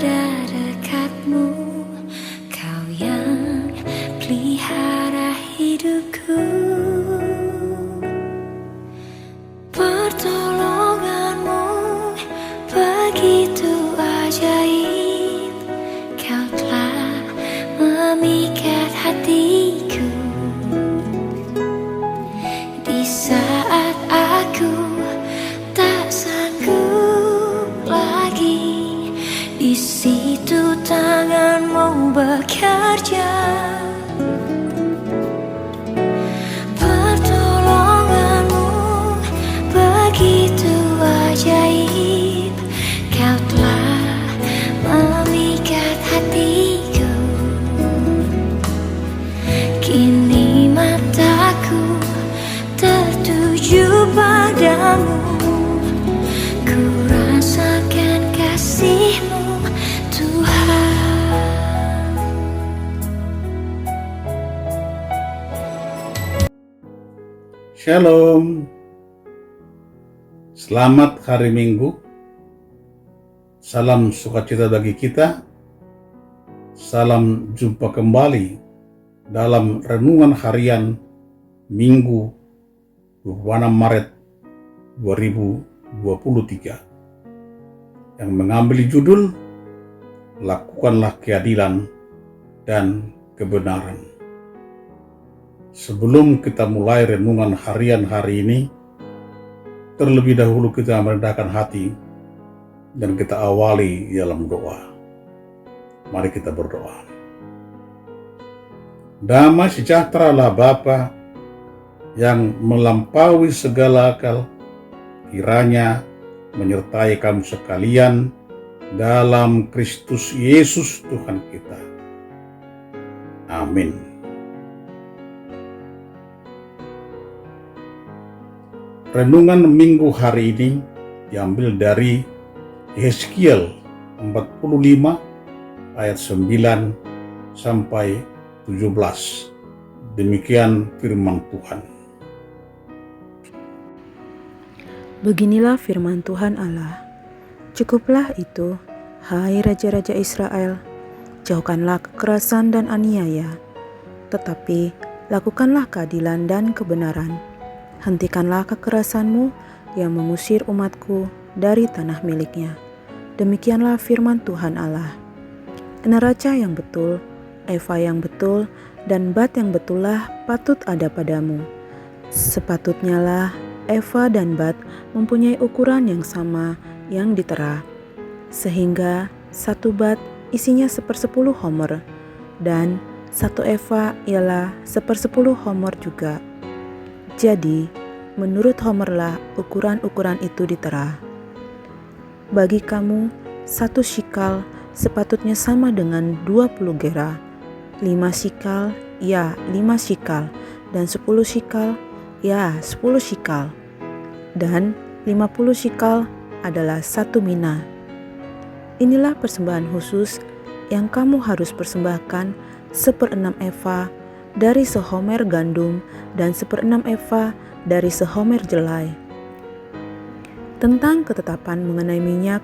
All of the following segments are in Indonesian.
berada dekatmu, kau yang pelihara hidupku. Pertolonganmu begitu ajaib, kau telah memikat hatiku. Di saat aku tak sanggup lagi, di situ tanganmu bekerja. Pertolonganmu begitu ajaib, kau telah memikat hatiku. Kini mataku tertuju padamu, ku rasakan kasih-Mu, Tuhan. Shalom. Selamat hari Minggu. Salam sukacita bagi kita. Salam jumpa kembali dalam renungan harian Minggu 26 Maret 2023 yang mengambil judul Lakukanlah Keadilan dan Kebenaran. Sebelum kita mulai renungan harian hari ini, terlebih dahulu kita merendahkan hati dan kita awali dalam doa. Mari kita berdoa. Damai sejahtera-lah Bapa yang melampaui segala akal, kiranya menyertai kami sekalian dalam Kristus Yesus Tuhan kita. Amin. Renungan Minggu hari ini diambil dari Yeskiel 45 ayat 9 sampai 17. Demikian firman Tuhan. Beginilah firman Tuhan Allah. Cukuplah itu, hai raja-raja Israel, jauhkanlah kekerasan dan aniaya, tetapi lakukanlah keadilan dan kebenaran. Hentikanlah kekerasanmu yang mengusir umatku dari tanah miliknya. Demikianlah firman Tuhan Allah. Neraca yang betul, eva yang betul, dan bat yang betullah patut ada padamu. Sepatutnya lah eva dan bat mempunyai ukuran yang sama yang ditera, sehingga satu bat isinya 1/10 homer, dan satu eva ialah 1/10 homer juga. Jadi, menurut homerlah ukuran-ukuran itu ditera. Bagi kamu, 1 shikal sepatutnya sama dengan 20 gera, 5 shikal, ya 5 shikal, dan 10 shikal, ya 10 shikal, dan 50 shikal adalah 1 mina. Inilah persembahan khusus yang kamu harus persembahkan 1/6 eva dari sehomer gandum dan 1/6 eva dari sehomer jelai. Tentang ketetapan mengenai minyak,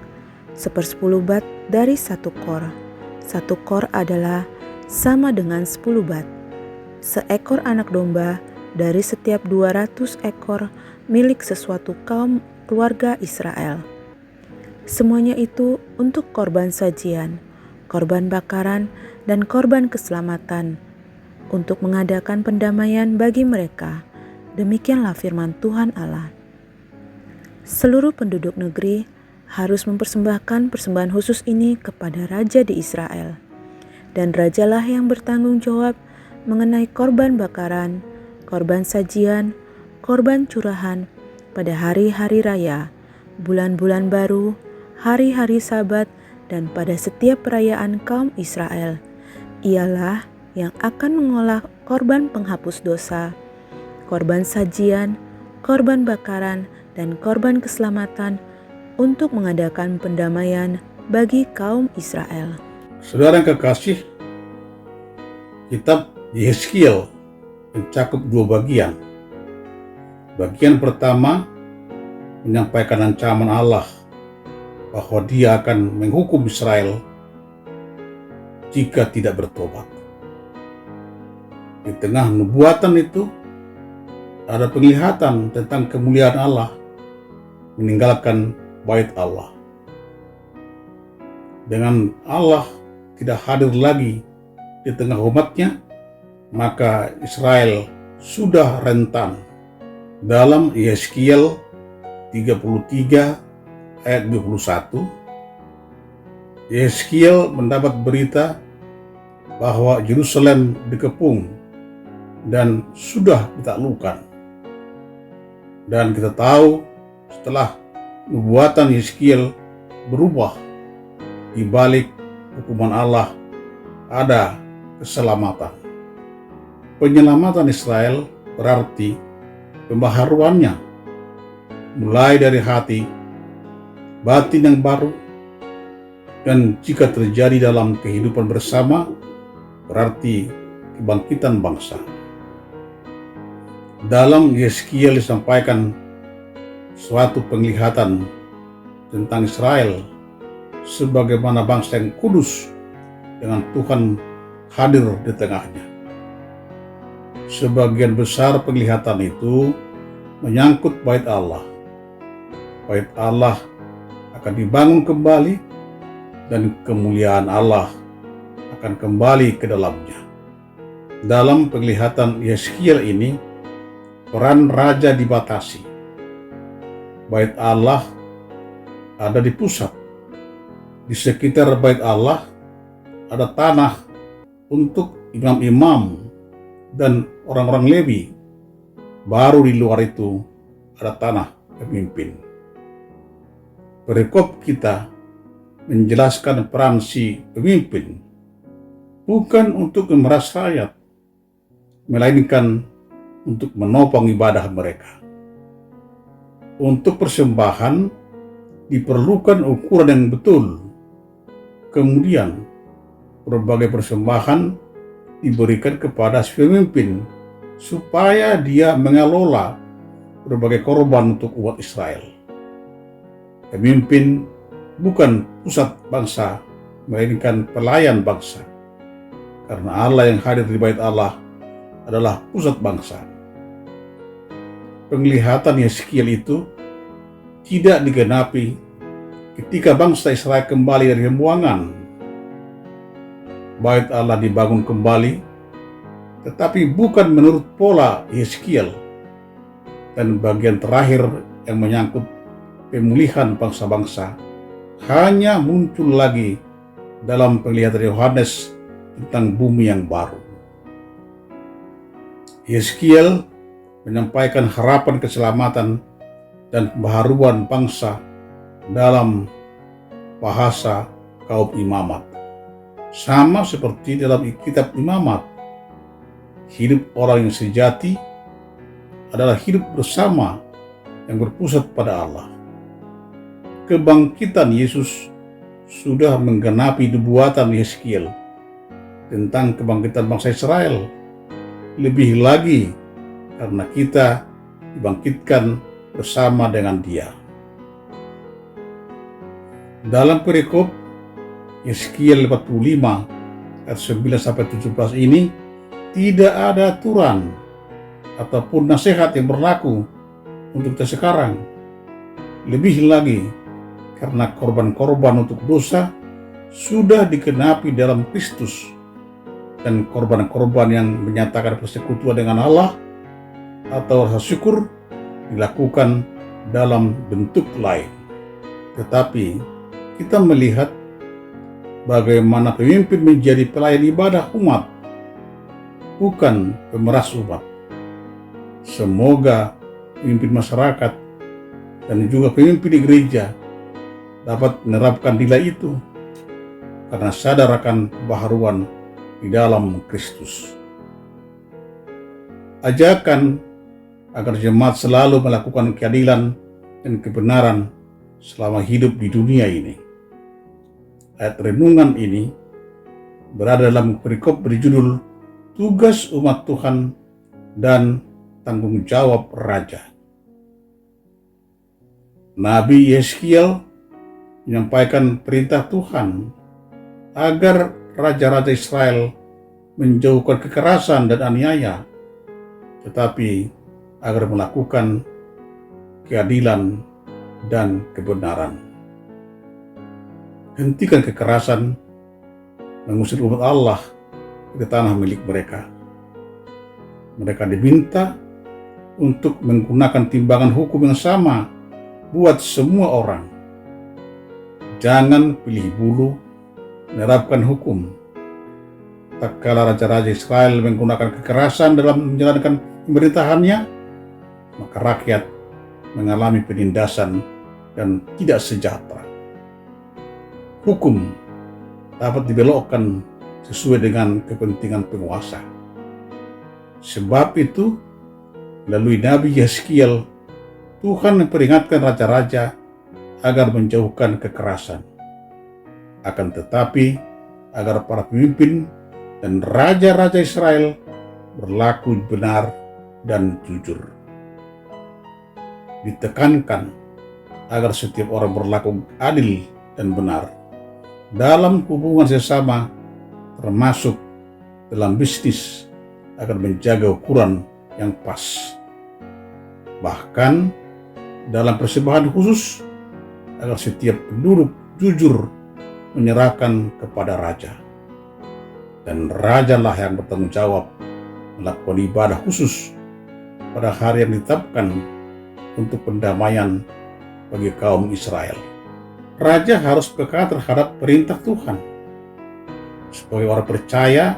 1/10 bat dari 1 kor. 1 kor adalah sama dengan 10 bat. Seekor anak domba dari setiap 200 ekor milik sesuatu kaum keluarga Israel. Semuanya itu untuk korban sajian, korban bakaran, dan korban keselamatan, untuk mengadakan pendamaian bagi mereka. Demikianlah firman Tuhan Allah. Seluruh penduduk negeri harus mempersembahkan persembahan khusus ini kepada raja di Israel. Dan rajalah yang bertanggung jawab mengenai korban bakaran, korban sajian, korban curahan pada hari-hari raya, bulan-bulan baru, hari-hari Sabat, dan pada setiap perayaan kaum Israel. Ialah yang akan mengolah korban penghapus dosa, korban sajian, korban bakaran, dan korban keselamatan untuk mengadakan pendamaian bagi kaum Israel. Saudara yang kekasih, kitab Yeskiel mencakup 2 bagian. Bagian pertama menyampaikan ancaman Allah bahwa Dia akan menghukum Israel jika tidak bertobat. Di tengah nubuatan itu ada penglihatan tentang kemuliaan Allah meninggalkan bait Allah. Dengan Allah tidak hadir lagi di tengah umatnya, maka Israel sudah rentan. Dalam Yeskiel 33 ayat 21, Yeskiel mendapat berita bahwa Yerusalem dikepung dan sudah ditaklukkan. Dan kita tahu setelah nubuatan Yeskiel berubah, di balik hukuman Allah ada keselamatan. Penyelamatan Israel berarti pembaharuannya mulai dari hati, batin yang baru, dan jika terjadi dalam kehidupan bersama berarti kebangkitan bangsa. Dalam Yeskiel disampaikan suatu penglihatan tentang Israel sebagaimana bangsa yang kudus dengan Tuhan hadir di tengahnya. Sebagian besar penglihatan itu menyangkut bait Allah. Bait Allah akan dibangun kembali dan kemuliaan Allah akan kembali ke dalamnya. Dalam penglihatan Yeskiel ini, peran raja dibatasi. Bait Allah ada di pusat. Di sekitar bait Allah ada tanah untuk imam-imam dan orang-orang Lewi. Baru di luar itu ada tanah pemimpin. Perikop kita menjelaskan peran si pemimpin bukan untuk memeras rakyat, melainkan untuk menopang ibadah mereka. Untuk persembahan diperlukan ukuran yang betul. Kemudian berbagai persembahan diberikan kepada si pemimpin supaya dia mengelola berbagai korban untuk umat Israel. Pemimpin bukan pusat bangsa, melainkan pelayan bangsa. Karena Allah yang hadir di bait Allah adalah pusat bangsa. Penglihatan Yeskiel itu tidak digenapi ketika bangsa Israel kembali dari pembuangan. Bait Allah dibangun kembali, tetapi bukan menurut pola Yeskiel. Dan bagian terakhir yang menyangkut pemulihan bangsa-bangsa hanya muncul lagi dalam penglihatan Yohanes tentang bumi yang baru. Yeskiel menyampaikan harapan keselamatan dan pembaharuan bangsa dalam bahasa kaum imamat. Sama seperti dalam kitab imamat, hidup orang yang sejati adalah hidup bersama yang berpusat pada Allah. Kebangkitan Yesus sudah menggenapi nubuatan Yeskiel tentang kebangkitan bangsa Israel. Lebih lagi karena kita dibangkitkan bersama dengan Dia. Dalam perikop Yeskiel 45 ayat 9-17 ini tidak ada aturan ataupun nasihat yang berlaku untuk kita sekarang. Lebih lagi karena korban-korban untuk dosa sudah dikenapi dalam Kristus, dan korban-korban yang menyatakan persekutuan dengan Allah atau rasa syukur dilakukan dalam bentuk lain. Tetapi kita melihat bagaimana pemimpin menjadi pelayan ibadah umat, bukan pemeras umat. Semoga pemimpin masyarakat dan juga pemimpin di gereja dapat menerapkan nilai itu karena sadar akan kebaharuan di dalam Kristus. Ajakan agar jemaat selalu melakukan keadilan dan kebenaran selama hidup di dunia ini. Ayat renungan ini berada dalam perikop berjudul Tugas Umat Tuhan dan Tanggung Jawab Raja. Nabi Yeskiel menyampaikan perintah Tuhan agar raja-raja Israel menjauhkan kekerasan dan aniaya, tetapi agar melakukan keadilan dan kebenaran. Hentikan kekerasan, mengusir umat Allah ke tanah milik mereka. Mereka diminta untuk menggunakan timbangan hukum yang sama buat semua orang. Jangan pilih bulu, menerapkan hukum. Tak kala raja-raja Israel menggunakan kekerasan dalam menjalankan pemerintahannya, maka rakyat mengalami penindasan dan tidak sejahtera. Hukum dapat dibelokkan sesuai dengan kepentingan penguasa. Sebab itu, melalui Nabi Yeskiel, Tuhan memperingatkan raja-raja agar menjauhkan kekerasan. Akan tetapi, agar para pemimpin dan raja-raja Israel berlaku benar dan jujur. Ditekankan agar setiap orang berlaku adil dan benar dalam hubungan sesama, termasuk dalam bisnis, agar menjaga ukuran yang pas. Bahkan dalam persembahan khusus, agar setiap penduduk jujur menyerahkan kepada raja. Dan rajalah yang bertanggung jawab melakukan ibadah khusus pada hari yang ditetapkan untuk pendamaian bagi kaum Israel. Raja harus peka terhadap perintah Tuhan. Sebagai orang percaya,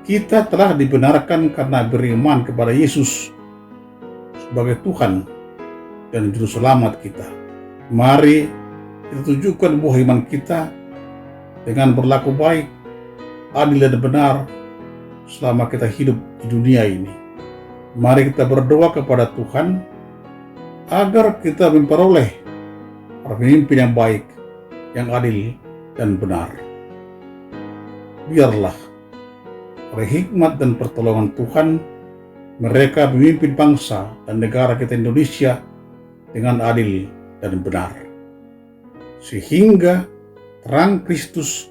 kita telah dibenarkan karena beriman kepada Yesus sebagai Tuhan dan Juru Selamat kita. Mari kita tunjukkan buah iman kita dengan berlaku baik, adil dan benar selama kita hidup di dunia ini. Mari kita berdoa kepada Tuhan agar kita memperoleh pemimpin yang baik, yang adil dan benar. Biarlah oleh hikmat dan pertolongan Tuhan, mereka memimpin bangsa dan negara kita Indonesia dengan adil dan benar, sehingga terang Kristus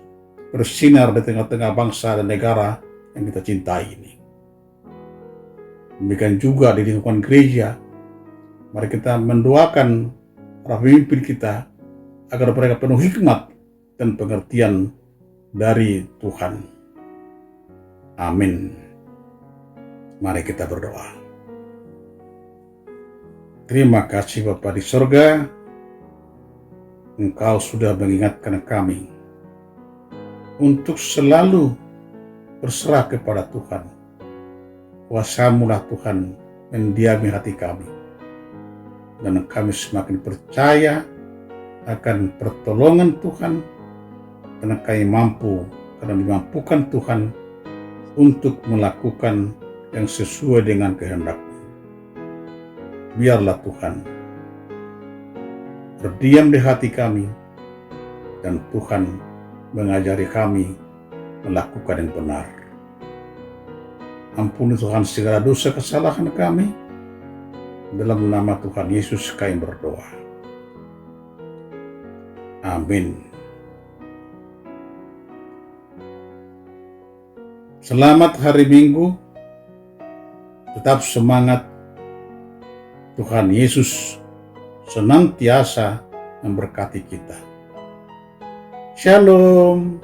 bersinar di tengah-tengah bangsa dan negara yang kita cintai ini. Demikian juga di lingkungan gereja, mari kita mendoakan para pemimpin kita agar mereka penuh hikmat dan pengertian dari Tuhan. Amin. Mari kita berdoa. Terima kasih Bapa di sorga, Engkau sudah mengingatkan kami untuk selalu berserah kepada Tuhan. Kuasa-Mulah Tuhan mendiami hati kami, dan kami semakin percaya akan pertolongan Tuhan, karena kami mampu, karena dimampukan Tuhan untuk melakukan yang sesuai dengan kehendak-Mu. Biarlah Tuhan berdiam di hati kami, dan Tuhan mengajari kami melakukan yang benar. Ampuni Tuhan segala dosa kesalahan kami. Dalam nama Tuhan Yesus kami berdoa. Amin. Selamat hari Minggu. Tetap semangat. Tuhan Yesus senantiasa memberkati kita. Shalom.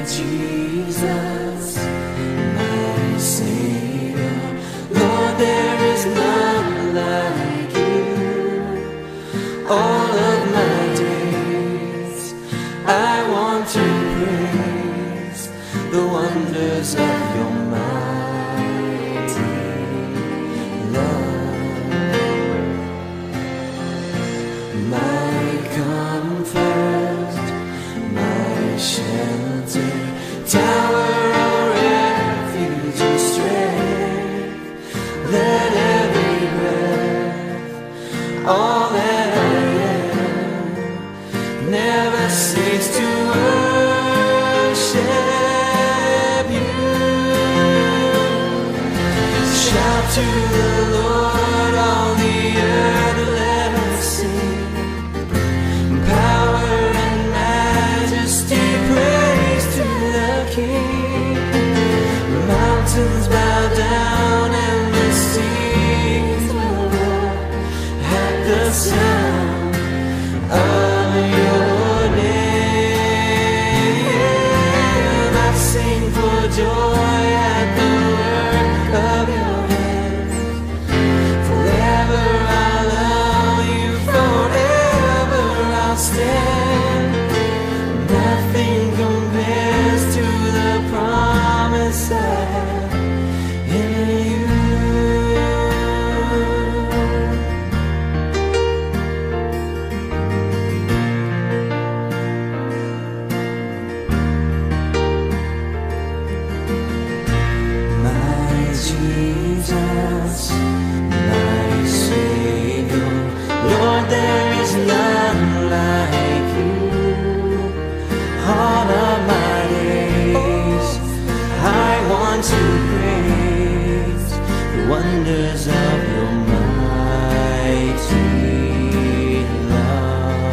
Jesus, my Savior, Lord, there is none like you. All of my days, I want to praise the wonders of your mighty love. My comfort, my shelter, tower of refuge and strength. all that I am. Never cease to worship you. Shout to the Lord, all the earth, let us sing. Power and majesty, praise to the King. The mountains bow down and the seas will roar at the sound of your name. I sing for joy at the work of your hands. Forever I'll love you, forever I'll stand. Nothing compares to the promise I have in you. My Jesus, my Savior, Lord, there is none like you. All of my days, I want to praise the wonders of your mighty love.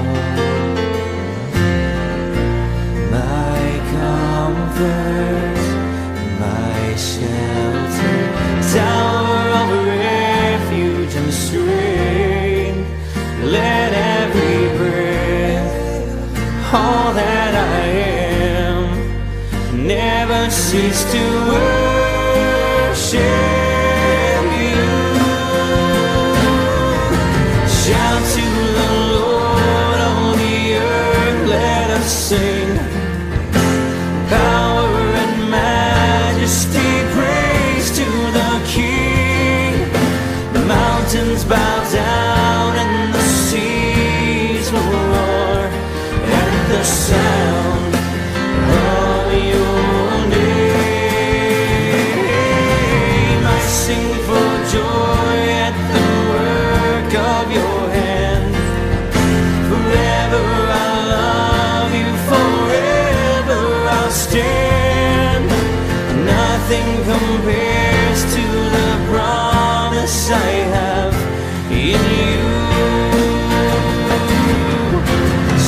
My comfort, my shelter, tower of refuge and strength. Let every breath, all that I am, never cease to worship you. Shout to the Lord, all the earth, let us sing. Power and majesty, praise to the King. The mountains bow down and the seas will roar at the sound of your name. I sing for joy at the work of your hand. Forever I'll love you, forever I'll stand. Nothing compares to the promise I have in you.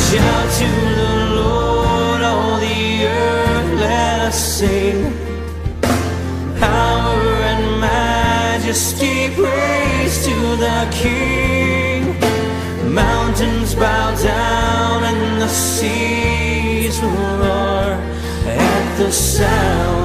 Shout to the Lord, all the earth, let us sing. Power and majesty, praise to the King. Mountains bow down and the seas will roar at the sound